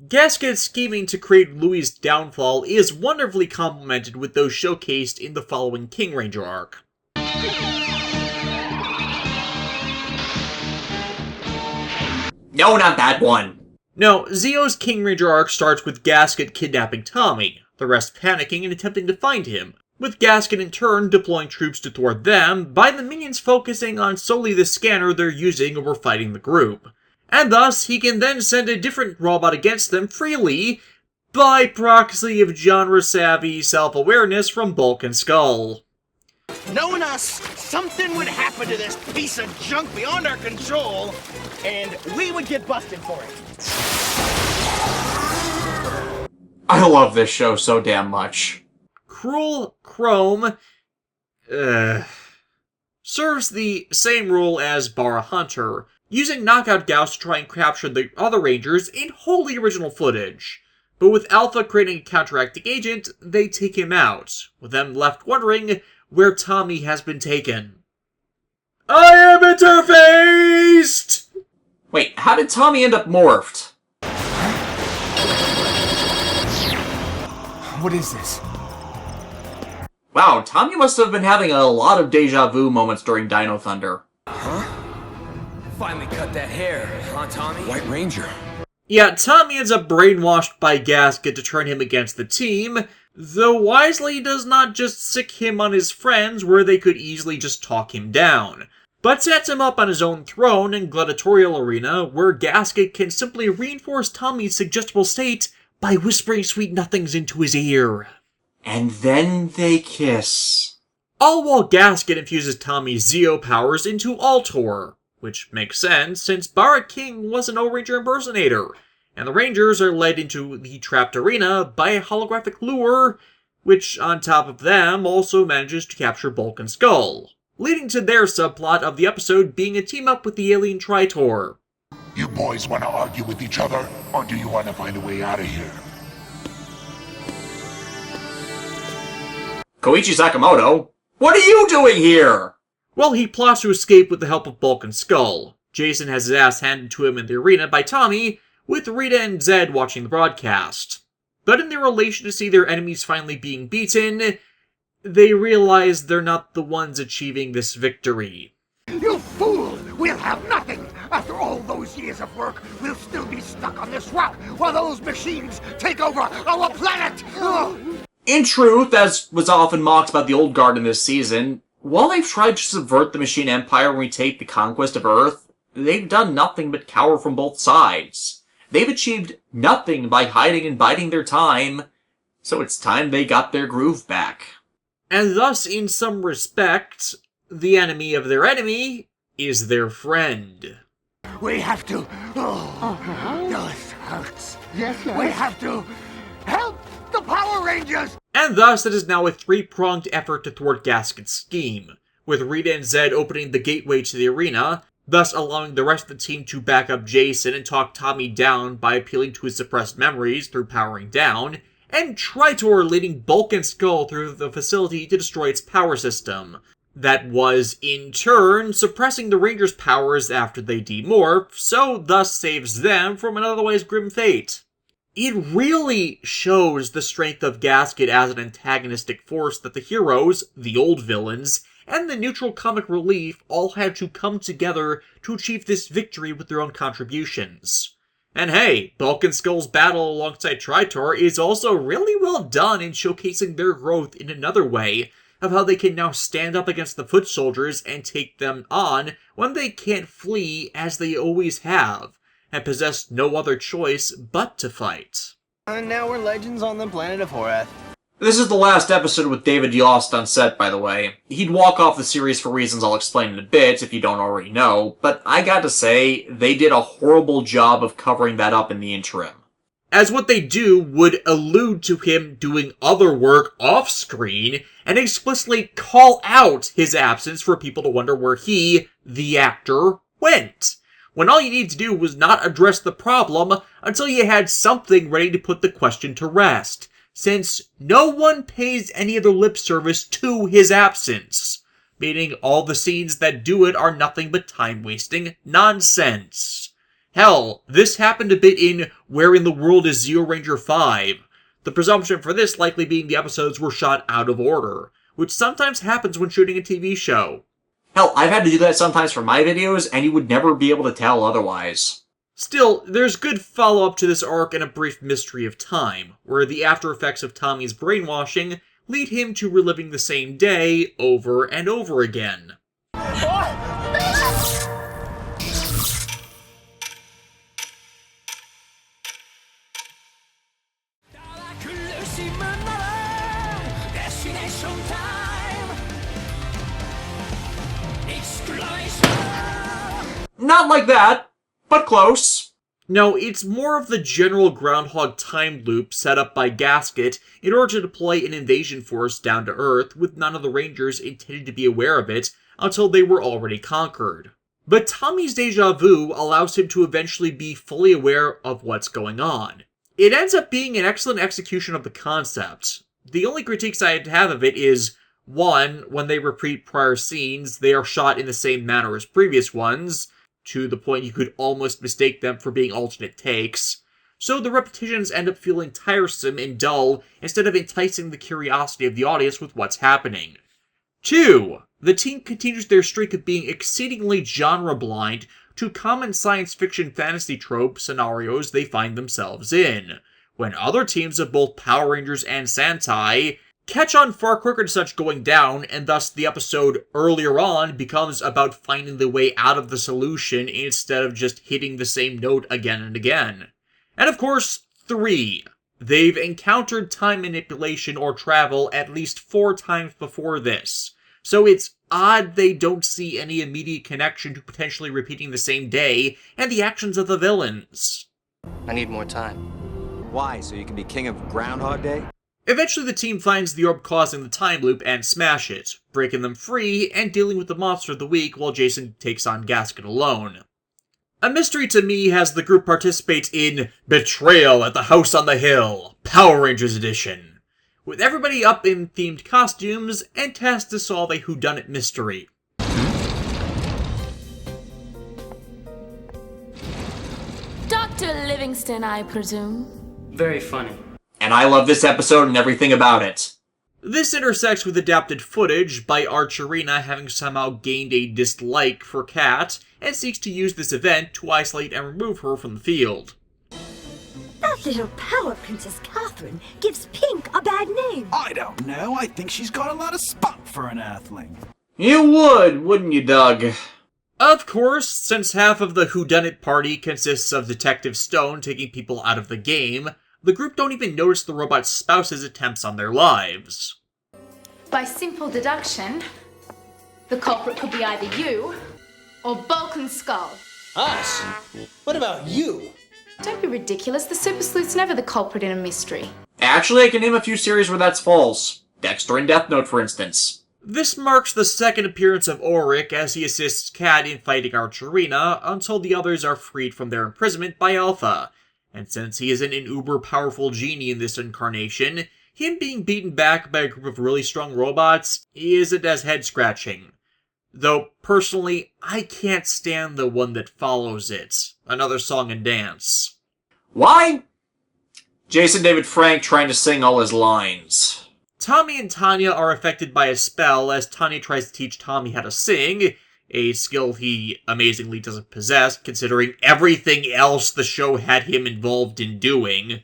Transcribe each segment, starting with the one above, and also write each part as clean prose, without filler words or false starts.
Gasket's scheming to create Louis' downfall is wonderfully complemented with those showcased in the following King Ranger arc. No, not that one. No, Zeo's King Ranger arc starts with Gasket kidnapping Tommy, the rest panicking and attempting to find him, with Gasket in turn deploying troops to thwart them, by the minions focusing on solely the scanner they're using over fighting the group. And thus, he can then send a different robot against them freely, by proxy of genre-savvy self-awareness from Bulk and Skull. Knowing us, something would happen to this piece of junk beyond our control, and we would get busted for it. I love this show so damn much. Cruel Chrome serves the same role as Bara Hunter, using Knockout Gauss to try and capture the other Rangers in wholly original footage. But with Alpha creating a counteracting agent, they take him out, with them left wondering where Tommy has been taken. I am interfaced! Wait, how did Tommy end up morphed? What is this? Wow, Tommy must have been having a lot of deja vu moments during Dino Thunder. Huh? Finally cut that hair, huh, Tommy? White Ranger. Yeah, Tommy ends up brainwashed by Gasket to turn him against the team, though wisely does not just sick him on his friends where they could easily just talk him down, but sets him up on his own throne in Gladiatorial Arena where Gasket can simply reinforce Tommy's suggestible state by whispering sweet nothings into his ear. And then they kiss. All while Gasket infuses Tommy's Zeo powers into Altor, which makes sense since Bara King was an O-Ranger impersonator, and the Rangers are led into the trapped arena by a holographic lure, which on top of them also manages to capture Bulk and Skull, leading to their subplot of the episode being a team-up with the alien Tritor. You boys want to argue with each other, or do you want to find a way out of here? Koichi Sakamoto, what are you doing here? Well, he plots to escape with the help of Bulk and Skull. Jason has his ass handed to him in the arena by Tommy, with Rita and Zed watching the broadcast. But in their relation to see their enemies finally being beaten, they realize they're not the ones achieving this victory. You fool! We'll have nothing! After all those years of work, we'll still be stuck on this route while those machines take over our planet! In truth, as was often mocked about the Old Guard in this season, while they've tried to subvert the Machine Empire and retake the conquest of Earth, they've done nothing but cower from both sides. They've achieved nothing by hiding and biding their time, so it's time they got their groove back. And thus, in some respect, the enemy of their enemy is their friend. We have to... this hurts. Yes. We have to help the Power Rangers! And thus, it is now a three-pronged effort to thwart Gasket's scheme, with Rita and Zed opening the gateway to the arena, thus allowing the rest of the team to back up Jason and talk Tommy down by appealing to his suppressed memories through powering down, and Tritor leading Bulk and Skull through the facility to destroy its power system. That was, in turn, suppressing the Rangers' powers after they demorph, so thus saves them from an otherwise grim fate. It really shows the strength of Gasket as an antagonistic force that the heroes, the old villains, and the neutral comic relief all had to come together to achieve this victory with their own contributions. And hey, Bulk and Skull's battle alongside Tritor is also really well done in showcasing their growth in another way, of how they can now stand up against the foot soldiers and take them on when they can't flee as they always have, and possess no other choice but to fight. And now we're legends on the planet of Horath. This is the last episode with David Yost on set, by the way. He'd walk off the series for reasons I'll explain in a bit if you don't already know, but I gotta say, they did a horrible job of covering that up in the interim. As what they do would allude to him doing other work off-screen and explicitly call out his absence for people to wonder where he, the actor, went, when all you needed to do was not address the problem until you had something ready to put the question to rest, since no one pays any other lip service to his absence, meaning all the scenes that do it are nothing but time-wasting nonsense. Hell, this happened a bit in Where in the World is Zeo Ranger 5, the presumption for this likely being the episodes were shot out of order, which sometimes happens when shooting a TV show. Hell, I've had to do that sometimes for my videos, and you would never be able to tell otherwise. Still, there's good follow-up to this arc and a brief mystery of time, where the after effects of Tommy's brainwashing lead him to reliving the same day over and over again. Not like that, but close. No, it's more of the general Groundhog time loop set up by Gasket in order to deploy an invasion force down to Earth, with none of the Rangers intended to be aware of it until they were already conquered. But Tommy's deja vu allows him to eventually be fully aware of what's going on. It ends up being an excellent execution of the concept. The only critiques I have of it is, 1, when they repeat prior scenes, they are shot in the same manner as previous ones, to the point you could almost mistake them for being alternate takes, so the repetitions end up feeling tiresome and dull instead of enticing the curiosity of the audience with what's happening. 2, the team continues their streak of being exceedingly genre-blind to common science fiction fantasy trope scenarios they find themselves in, when other teams of both Power Rangers and Sentai catch on far quicker to such going down, and thus the episode earlier on becomes about finding the way out of the solution instead of just hitting the same note again and again. And of course, 3. They've encountered time manipulation or travel at least 4 times before this, so it's odd they don't see any immediate connection to potentially repeating the same day and the actions of the villains. I need more time. Why, so you can be king of Groundhog Day? Eventually the team finds the orb causing the time loop and smash it, breaking them free and dealing with the monster of the week while Jason takes on Gasket alone. A mystery to me has the group participate in Betrayal at the House on the Hill, Power Rangers Edition, with everybody up in themed costumes and tasked to solve a whodunit mystery. Dr. Livingston, I presume? Very funny. And I love this episode and everything about it. This intersects with adapted footage by Archerina having somehow gained a dislike for Kat and seeks to use this event to isolate and remove her from the field. That little power princess Catherine gives Pink a bad name. I don't know. I think she's got a lot of spunk for an earthling. You would, wouldn't you, Doug? Of course, since half of the whodunit party consists of Detective Stone taking people out of the game, the group don't even notice the robot's spouse's attempts on their lives. By simple deduction, the culprit could be either you or Bulk and Skull. Us? What about you? Don't be ridiculous. The Super Sleuth's never the culprit in a mystery. Actually, I can name a few series where that's false. Dexter and Death Note, for instance. This marks the second appearance of Ulrich as he assists Kat in fighting Archerina until the others are freed from their imprisonment by Alpha. And since he isn't an uber-powerful genie in this incarnation, him being beaten back by a group of really strong robots isn't as head-scratching. Though, personally, I can't stand the one that follows it. Another song and dance. Why? Jason David Frank trying to sing all his lines. Tommy and Tanya are affected by a spell as Tanya tries to teach Tommy how to sing, a skill he amazingly doesn't possess, considering everything else the show had him involved in doing.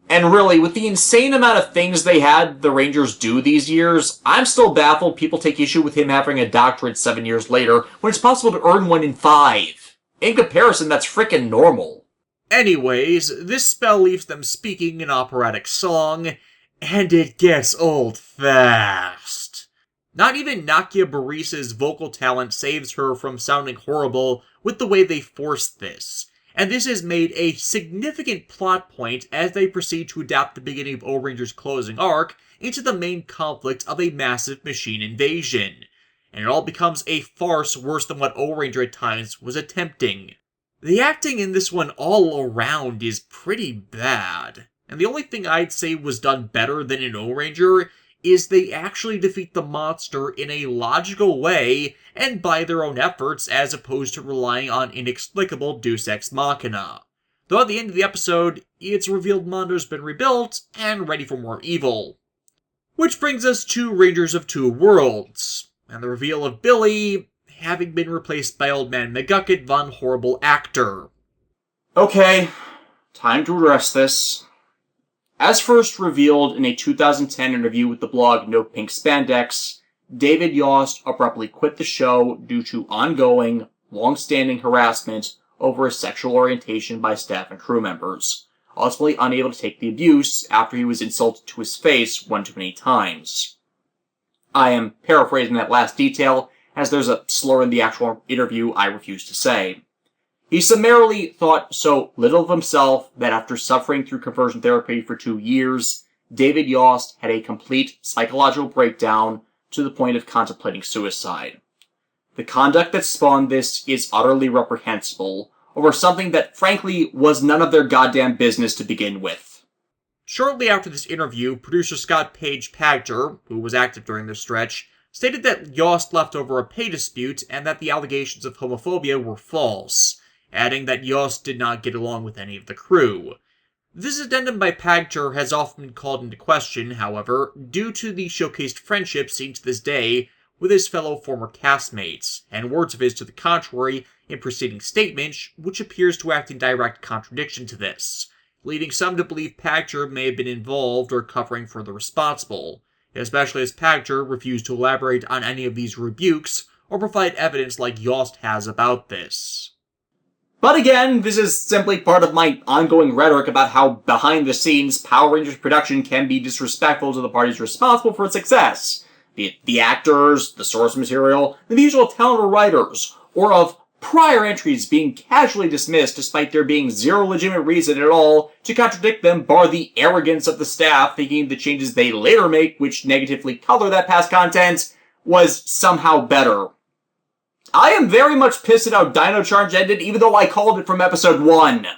And really, with the insane amount of things they had the Rangers do these years, I'm still baffled people take issue with him having a doctorate 7 years later when it's possible to earn one in 5. In comparison, that's frickin' normal. Anyways, this spell leaves them speaking an operatic song, and it gets old fast. Not even Nakia Barissa's vocal talent saves her from sounding horrible with the way they forced this, and this has made a significant plot point as they proceed to adapt the beginning of O-Ranger's closing arc into the main conflict of a massive machine invasion, and it all becomes a farce worse than what O-Ranger at times was attempting. The acting in this one all around is pretty bad, and the only thing I'd say was done better than in O-Ranger is they actually defeat the monster in a logical way and by their own efforts as opposed to relying on inexplicable deus ex machina. Though at the end of the episode, it's revealed Mondo's been rebuilt and ready for more evil. Which brings us to Rangers of Two Worlds, and the reveal of Billy having been replaced by Old Man McGucket von Horrible Actor. Okay, time to address this. As first revealed in a 2010 interview with the blog No Pink Spandex, David Yost abruptly quit the show due to ongoing, long-standing harassment over his sexual orientation by staff and crew members, ultimately unable to take the abuse after he was insulted to his face one too many times. I am paraphrasing that last detail, as there's a slur in the actual interview I refuse to say. He summarily thought so little of himself that after suffering through conversion therapy for 2 years, David Yost had a complete psychological breakdown to the point of contemplating suicide. The conduct that spawned this is utterly reprehensible, over something that frankly was none of their goddamn business to begin with. Shortly after this interview, producer Scott Page Pagter, who was active during this stretch, stated that Yost left over a pay dispute and that the allegations of homophobia were false, adding that Yost did not get along with any of the crew. This addendum by Pagter has often been called into question, however, due to the showcased friendship seen to this day with his fellow former castmates, and words of his to the contrary in preceding statements, which appears to act in direct contradiction to this, leading some to believe Pagter may have been involved or covering for the responsible, especially as Pagter refused to elaborate on any of these rebukes or provide evidence like Yost has about this. But again, this is simply part of my ongoing rhetoric about how behind-the-scenes Power Rangers production can be disrespectful to the parties responsible for its success, be it the actors, the source material, the visual talent or writers, or of prior entries being casually dismissed despite there being zero legitimate reason at all to contradict them bar the arrogance of the staff thinking the changes they later make, which negatively color that past content, was somehow better. I am very much pissed at how Dino Charge ended, even though I called it from episode 1.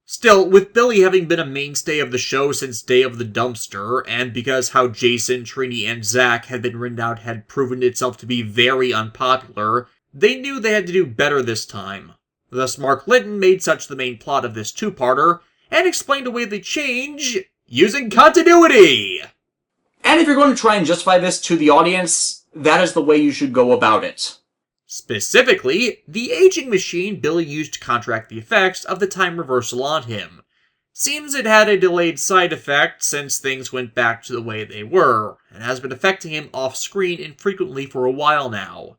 Still, with Billy having been a mainstay of the show since Day of the Dumpster, and because how Jason, Trini, and Zach had been written out had proven itself to be very unpopular, they knew they had to do better this time. Thus, Mark Litton made such the main plot of this two-parter, and explained away the change using continuity! And if you're going to try and justify this to the audience, that is the way you should go about it. Specifically, the aging machine Billy used to counteract the effects of the time reversal on him. Seems it had a delayed side effect since things went back to the way they were, and has been affecting him off-screen infrequently for a while now.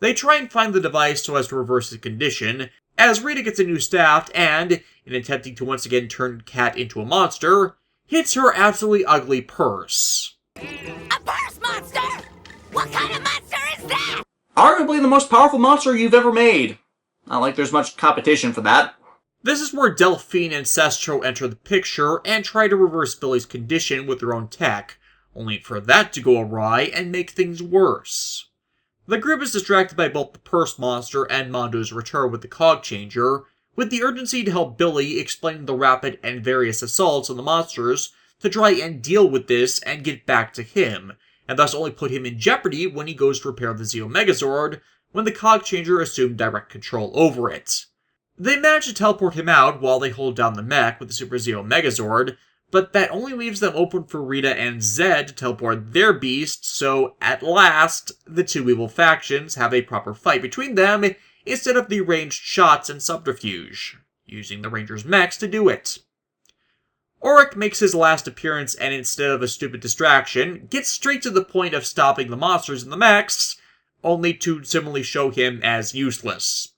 They try and find the device so as to reverse his condition, as Rita gets a new staff and, in attempting to once again turn Kat into a monster, hits her absolutely ugly purse. A purse monster? What kind of monster is that? Arguably the most powerful monster you've ever made. Not like there's much competition for that. This is where Delphine and Sestro enter the picture and try to reverse Billy's condition with their own tech, only for that to go awry and make things worse. The group is distracted by both the purse monster and Mondo's return with the cog changer, with the urgency to help Billy explain the rapid and various assaults on the monsters to try and deal with this and get back to him, and thus only put him in jeopardy when he goes to repair the Zeo Megazord, when the cog changer assumed direct control over it. They manage to teleport him out while they hold down the mech with the Super Zeo Megazord, but that only leaves them open for Rita and Zed to teleport their beast, so at last, the two evil factions have a proper fight between them instead of the ranged shots and subterfuge, using the Rangers' mechs to do it. Auric makes his last appearance and instead of a stupid distraction, gets straight to the point of stopping the monsters in the mechs, only to similarly show him as useless.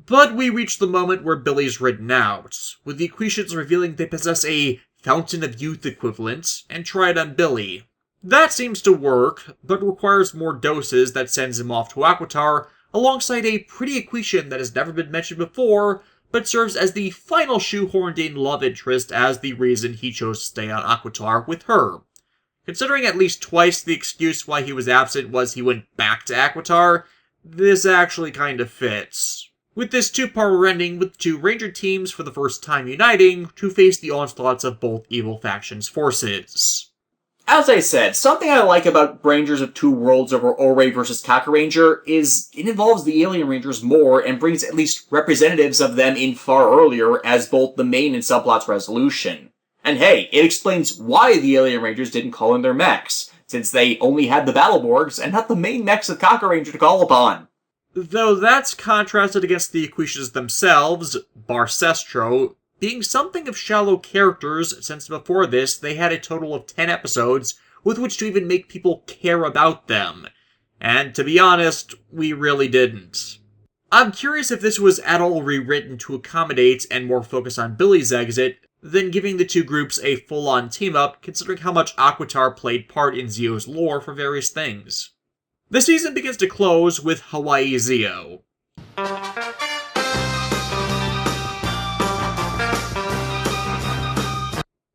But we reach the moment where Billy's written out, with the Equations revealing they possess a Fountain of Youth equivalent, and try it on Billy. That seems to work, but requires more doses that sends him off to Aquitar, alongside a pretty equation that has never been mentioned before, but serves as the final shoehorned in love interest as the reason he chose to stay on Aquitar with her. Considering at least twice the excuse why he was absent was he went back to Aquitar, this actually kind of fits. With this two-part ending with two Ranger teams for the first time uniting to face the onslaughts of both evil factions' forces. As I said, something I like about Rangers of Two Worlds over Ore vs. Kakaranger is it involves the Alien Rangers more and brings at least representatives of them in far earlier as both the main and subplot's resolution. And hey, it explains why the Alien Rangers didn't call in their mechs, since they only had the Battleborgs and not the main mechs of Kakaranger to call upon. Though that's contrasted against the Aquishas themselves, Barcestro, being something of shallow characters since before this they had a total of 10 episodes with which to even make people care about them. And to be honest, we really didn't. I'm curious if this was at all rewritten to accommodate and more focus on Billy's exit than giving the two groups a full-on team-up, considering how much Aquitar played part in Zeo's lore for various things. The season begins to close with Hawaii Zeo.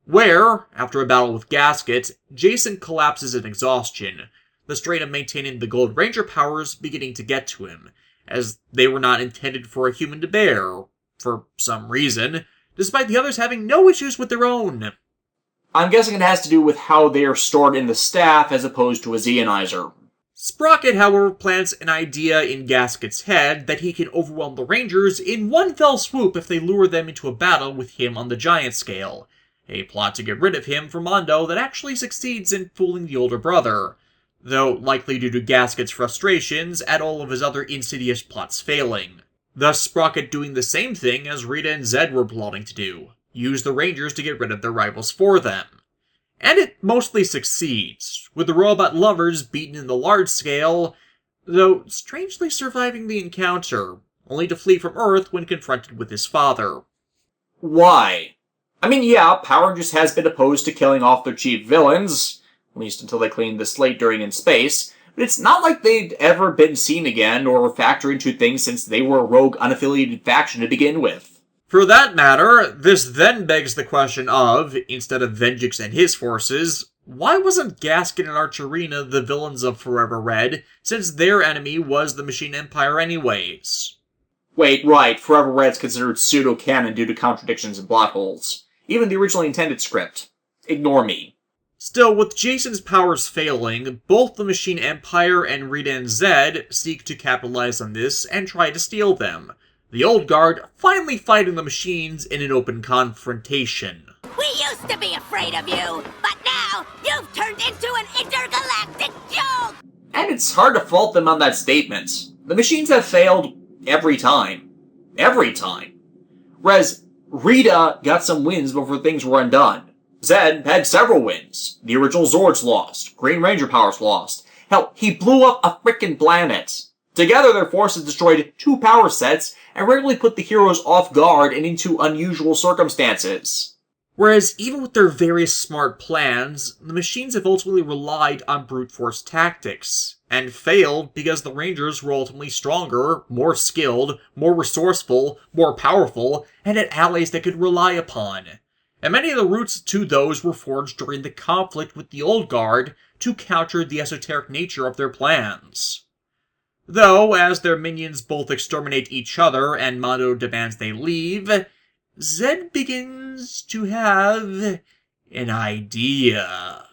Where, after a battle with Gasket, Jason collapses in exhaustion, the strain of maintaining the Gold Ranger powers beginning to get to him, as they were not intended for a human to bear, for some reason, despite the others having no issues with their own. I'm guessing it has to do with how they are stored in the staff as opposed to a Zeonizer. Sprocket, however, plants an idea in Gasket's head that he can overwhelm the Rangers in one fell swoop if they lure them into a battle with him on the giant scale. A plot to get rid of him from Mondo that actually succeeds in fooling the older brother, though likely due to Gasket's frustrations at all of his other insidious plots failing. Thus Sprocket doing the same thing as Rita and Zed were plotting to do, use the Rangers to get rid of their rivals for them. And it mostly succeeds, with the robot lovers beaten in the large scale, though strangely surviving the encounter, only to flee from Earth when confronted with his father. Why? I mean, yeah, Power Rangers has been opposed to killing off their chief villains, at least until they cleaned the slate during In Space, but it's not like they'd ever been seen again or factor into things since they were a rogue, unaffiliated faction to begin with. For that matter, this then begs the question of, instead of Venjix and his forces, why wasn't Gasket and Archerina the villains of Forever Red, since their enemy was the Machine Empire anyways? Wait, right, Forever Red's considered pseudo-canon due to contradictions and plot holes. Even the originally intended script. Ignore me. Still, with Jason's powers failing, both the Machine Empire and Rita and Zed seek to capitalize on this and try to steal them. The Old Guard finally fighting the machines in an open confrontation. We used to be afraid of you, but now you've turned into an intergalactic joke! And it's hard to fault them on that statement. The machines have failed every time. Every time. Whereas Rita got some wins before things were undone. Zed had several wins. The original Zords lost. Green Ranger powers lost. Hell, he blew up a frickin' planet. Together, their forces destroyed 2 power sets and regularly put the heroes off guard and into unusual circumstances. Whereas, even with their various smart plans, the machines have ultimately relied on brute force tactics, and failed because the Rangers were ultimately stronger, more skilled, more resourceful, more powerful, and had allies they could rely upon. And many of the roots to those were forged during the conflict with the Old Guard to counter the esoteric nature of their plans. Though, as their minions both exterminate each other and Mondo demands they leave, Zed begins to have an idea.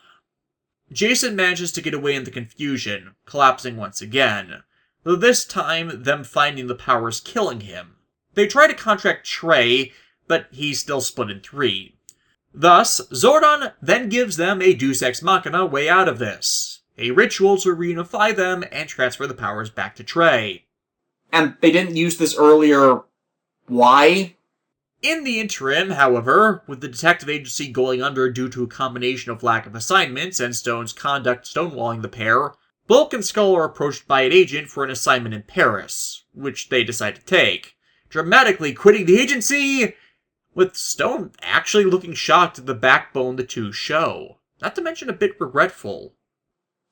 Jason manages to get away in the confusion, collapsing once again, though this time them finding the powers killing him. They try to contract Trey, but he's still split in 3. Thus, Zordon then gives them a Deus Ex Machina way out of this. A ritual to reunify them and transfer the powers back to Trey. And they didn't use this earlier. Why? In the interim, however, with the detective agency going under due to a combination of lack of assignments and Stone's conduct stonewalling the pair, Bulk and Skull are approached by an agent for an assignment in Paris, which they decide to take, dramatically quitting the agency, with Stone actually looking shocked at the backbone the two show, not to mention a bit regretful.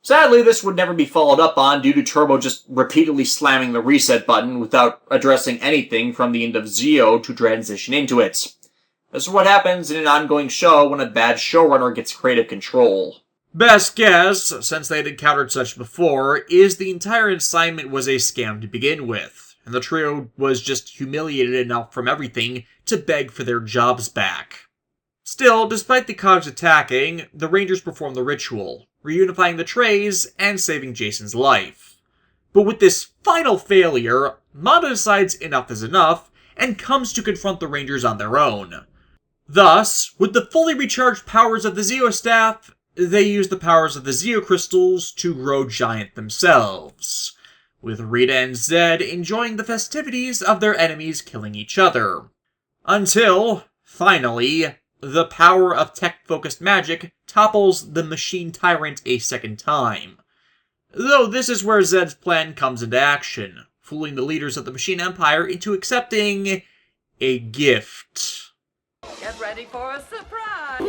Sadly, this would never be followed up on due to Turbo just repeatedly slamming the reset button without addressing anything from the end of Zeo to transition into it. This is what happens in an ongoing show when a bad showrunner gets creative control. Best guess, since they had encountered such before, is the entire assignment was a scam to begin with, and the trio was just humiliated enough from everything to beg for their jobs back. Still, despite the cogs attacking, the Rangers perform the ritual, reunifying the trays and saving Jason's life. But with this final failure, Mata decides enough is enough and comes to confront the Rangers on their own. Thus, with the fully recharged powers of the Zeo staff, they use the powers of the Zeo crystals to grow giant themselves, with Rita and Zed enjoying the festivities of their enemies killing each other. Until, finally, the power of tech-focused magic topples the machine tyrant a second time. Though this is where Zed's plan comes into action, fooling the leaders of the Machine Empire into accepting a gift. Get ready for a surprise!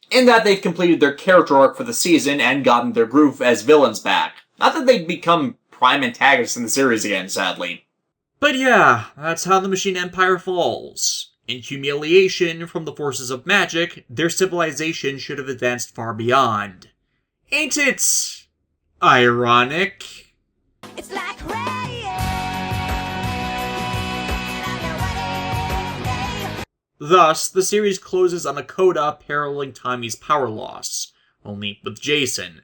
In that they've completed their character arc for the season and gotten their groove as villains back. Not that they've become prime antagonists in the series again, sadly. But yeah, that's how the Machine Empire falls. In humiliation from the forces of magic, their civilization should have advanced far beyond. Ain't it ironic? It's like rain. Thus, the series closes on a coda paralleling Tommy's power loss, only with Jason,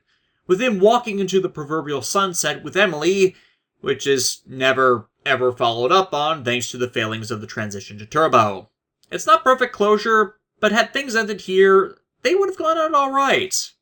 with him walking into the proverbial sunset with Emily, which is never ever followed up on thanks to the failings of the transition to Turbo. It's not perfect closure, but had things ended here, they would have gone out alright.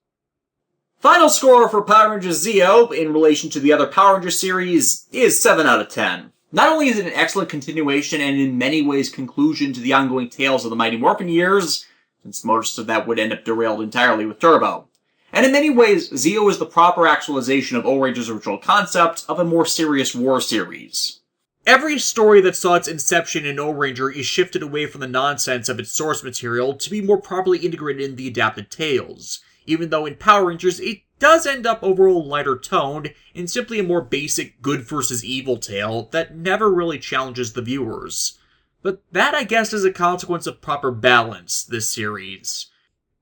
Final score for Power Rangers Zeo in relation to the other Power Rangers series is 7 out of 10. Not only is it an excellent continuation and in many ways conclusion to the ongoing tales of the Mighty Morphin years, since most of that would end up derailed entirely with Turbo, and in many ways Zeo is the proper actualization of O-Ranger's original concept of a more serious war series. Every story that saw its inception in O-Ranger is shifted away from the nonsense of its source material to be more properly integrated in the adapted tales, even though in Power Rangers it does end up overall lighter toned and simply a more basic good versus evil tale that never really challenges the viewers. But that, I guess, is a consequence of proper balance, this series.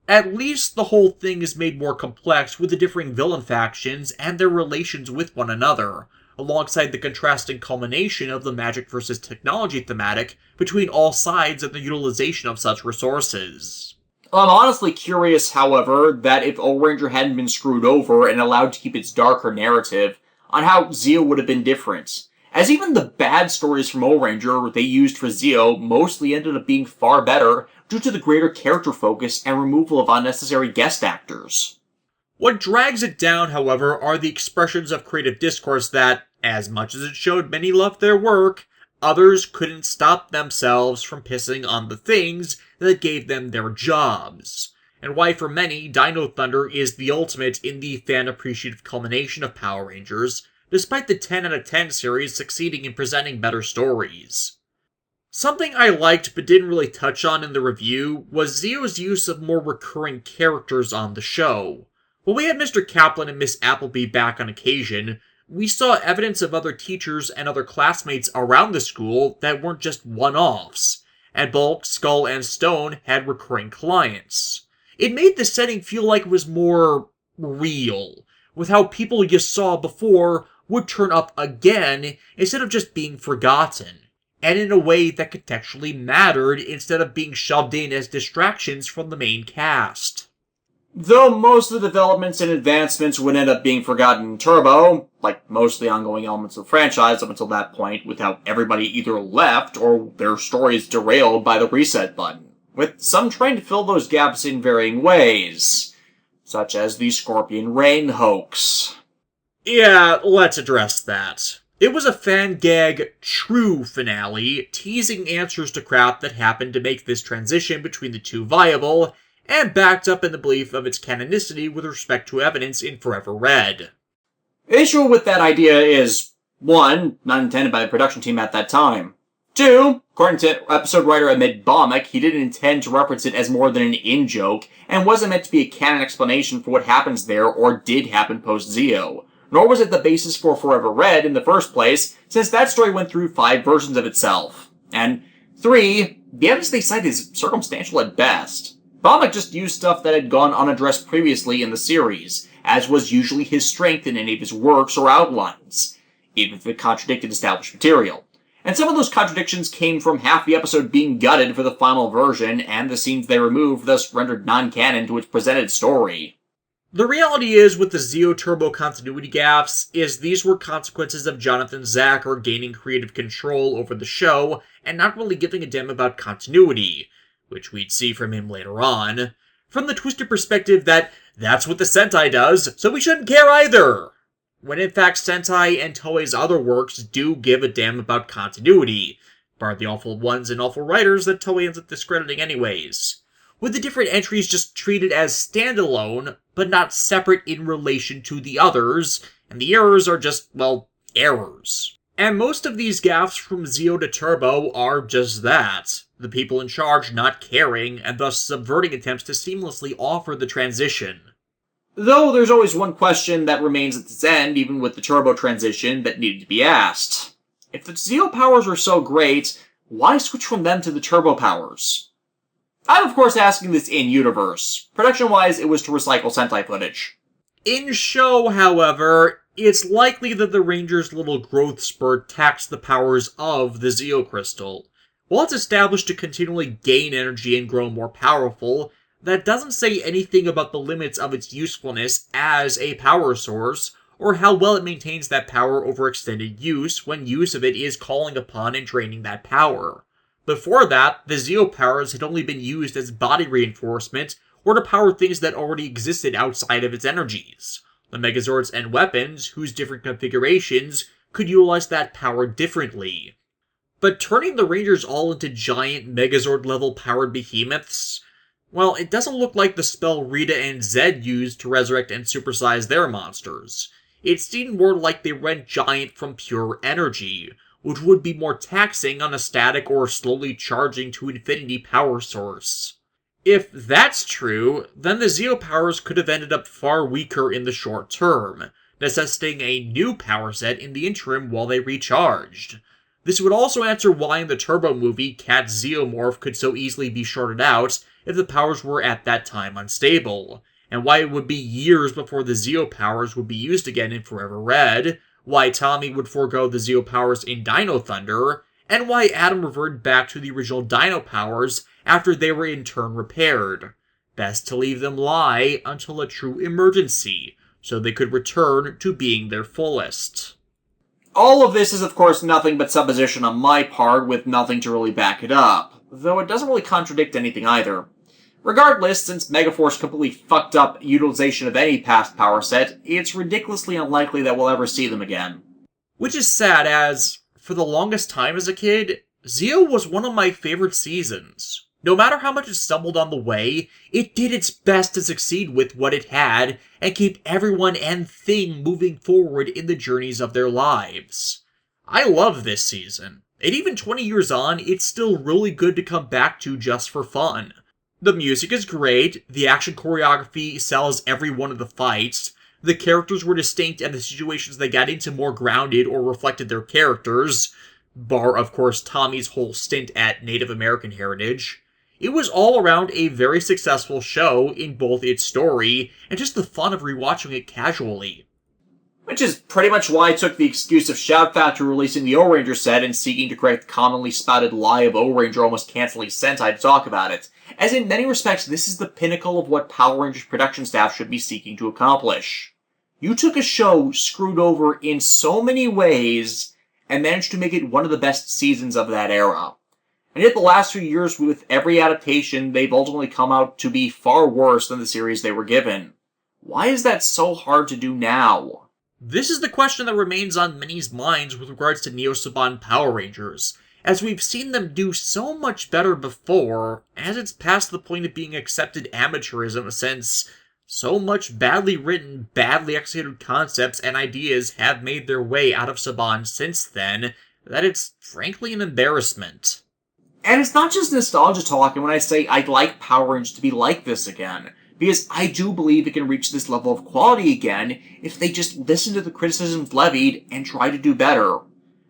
At least the whole thing is made more complex with the differing villain factions and their relations with one another, alongside the contrasting culmination of the magic versus technology thematic between all sides of the utilization of such resources. I'm honestly curious, however, that if O-Ranger hadn't been screwed over and allowed to keep its darker narrative, on how Zeo would have been different. As even the bad stories from O-Ranger they used for Zeo mostly ended up being far better due to the greater character focus and removal of unnecessary guest actors. What drags it down, however, are the expressions of creative discourse that, as much as it showed many loved their work, others couldn't stop themselves from pissing on the things that gave them their jobs, and why for many, Dino Thunder is the ultimate in the fan-appreciative culmination of Power Rangers, despite the 10 out of 10 series succeeding in presenting better stories. Something I liked but didn't really touch on in the review was Zeo's use of more recurring characters on the show. While we had Mr. Kaplan and Miss Appleby back on occasion, we saw evidence of other teachers and other classmates around the school that weren't just one-offs, and Bulk, Skull, and Stone had recurring clients. It made the setting feel like it was more real, with how people you saw before would turn up again instead of just being forgotten, and in a way that contextually mattered instead of being shoved in as distractions from the main cast. Though most of the developments and advancements would end up being forgotten in Turbo, like most of the ongoing elements of the franchise up until that point, with how everybody either left or their stories derailed by the reset button, with some trying to fill those gaps in varying ways, such as the Scorpion Rain hoax. Yeah, let's address that. It was a fan gag true finale, teasing answers to crap that happened to make this transition between the two viable, and backed up in the belief of its canonicity with respect to evidence in Forever Red. The issue with that idea is, 1, not intended by the production team at that time. 2, according to episode writer Ahmed Baumek, he didn't intend to reference it as more than an in-joke, and wasn't meant to be a canon explanation for what happens there or did happen post-Zeo. Nor was it the basis for Forever Red in the first place, since that story went through 5 versions of itself. And 3, the evidence they cite is circumstantial at best. Baumek just used stuff that had gone unaddressed previously in the series, as was usually his strength in any of his works or outlines. even if it contradicted established material. And some of those contradictions came from half the episode being gutted for the final version, and the scenes they removed thus rendered non-canon to its presented story. The reality is, with the Zeo Turbo continuity gaffes, is these were consequences of Jonathan Zacher gaining creative control over the show, and not really giving a damn about continuity, which we'd see from him later on, from the twisted perspective that that's what the Sentai does, so we shouldn't care either! When in fact Sentai and Toei's other works do give a damn about continuity, bar the awful ones and awful writers that Toei ends up discrediting anyways, with the different entries just treated as standalone, but not separate in relation to the others, and the errors are just, well, errors. And most of these gaffes from Zeo to Turbo are just that, the people in charge not caring, and thus subverting attempts to seamlessly offer the transition. Though there's always one question that remains at its end, even with the Turbo transition, that needed to be asked. If the Zeo powers were so great, why switch from them to the Turbo powers? I'm of course asking this in-universe. Production-wise, it was to recycle Sentai footage. In show, however, it's likely that the Rangers' little growth spurt taxed the powers of the Zeo Crystal. While it's established to continually gain energy and grow more powerful, that doesn't say anything about the limits of its usefulness as a power source, or how well it maintains that power over extended use when use of it is calling upon and draining that power. Before that, the Zeo powers had only been used as body reinforcement or to power things that already existed outside of its energies. The Megazords and weapons, whose different configurations, could utilize that power differently. But turning the Rangers all into giant Megazord-level powered behemoths, well, it doesn't look like the spell Rita and Zed used to resurrect and supersize their monsters. It seemed more like they went giant from pure energy, which would be more taxing on a static or slowly charging to infinity power source. If that's true, then the Zeo powers could have ended up far weaker in the short term, necessitating a new power set in the interim while they recharged. This would also answer why in the Turbo movie Cat's Zeomorph could so easily be shorted out if the powers were at that time unstable, and why it would be years before the Zeo powers would be used again in Forever Red, why Tommy would forego the Zeo powers in Dino Thunder, and why Adam reverted back to the original Dino powers after they were in turn repaired. Best to leave them lie until a true emergency, so they could return to being their fullest. All of this is of course nothing but supposition on my part with nothing to really back it up, though it doesn't really contradict anything either. Regardless, since Megaforce completely fucked up utilization of any past power set, it's ridiculously unlikely that we'll ever see them again. Which is sad as, for the longest time as a kid, Zeo was one of my favorite seasons. No matter how much it stumbled on the way, it did its best to succeed with what it had and keep everyone and thing moving forward in the journeys of their lives. I love this season, and even 20 years on, it's still really good to come back to just for fun. The music is great, the action choreography sells every one of the fights, the characters were distinct and the situations they got into more grounded or reflected their characters, bar of course Tommy's whole stint at Native American heritage. It was all around a very successful show in both its story and just the fun of rewatching it casually. Which is pretty much why I took the excuse of Shout Factory releasing the O-Ranger set and seeking to correct the commonly spouted lie of O-Ranger almost canceling Sentai to talk about it, as in many respects this is the pinnacle of what Power Rangers production staff should be seeking to accomplish. You took a show screwed over in so many ways and managed to make it one of the best seasons of that era. And yet the last few years, with every adaptation, they've ultimately come out to be far worse than the series they were given. Why is that so hard to do now? This is the question that remains on many's minds with regards to Neo Saban Power Rangers, as we've seen them do so much better before, as it's past the point of being accepted amateurism since so much badly written, badly executed concepts and ideas have made their way out of Saban since then, that it's frankly an embarrassment. And it's not just nostalgia talking when I say I'd like Power Rangers to be like this again, because I do believe it can reach this level of quality again if they just listen to the criticisms levied and try to do better.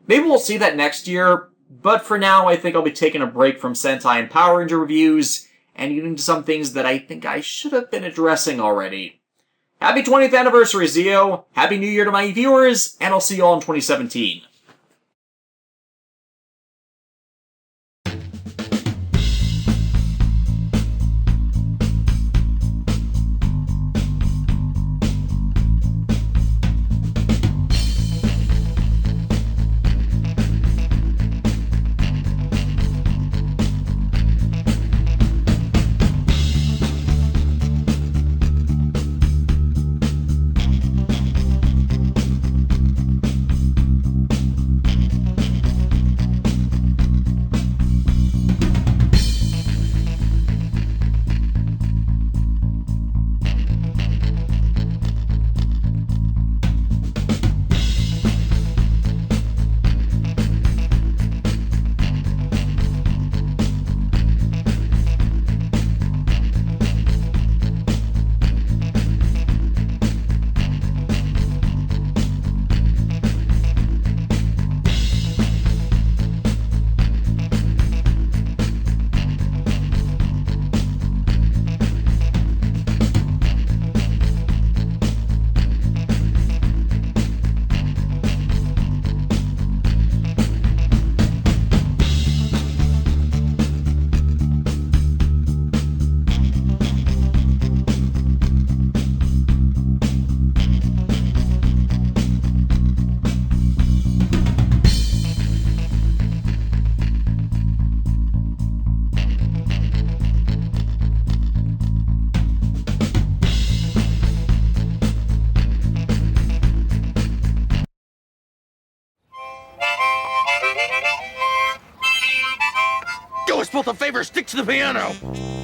Maybe we'll see that next year, but for now I think I'll be taking a break from Sentai and Power Ranger reviews and getting to some things that I think I should have been addressing already. Happy 20th anniversary, Zeo! Happy New Year to my viewers, and I'll see you all in 2017. Do us both a favor, stick to the piano.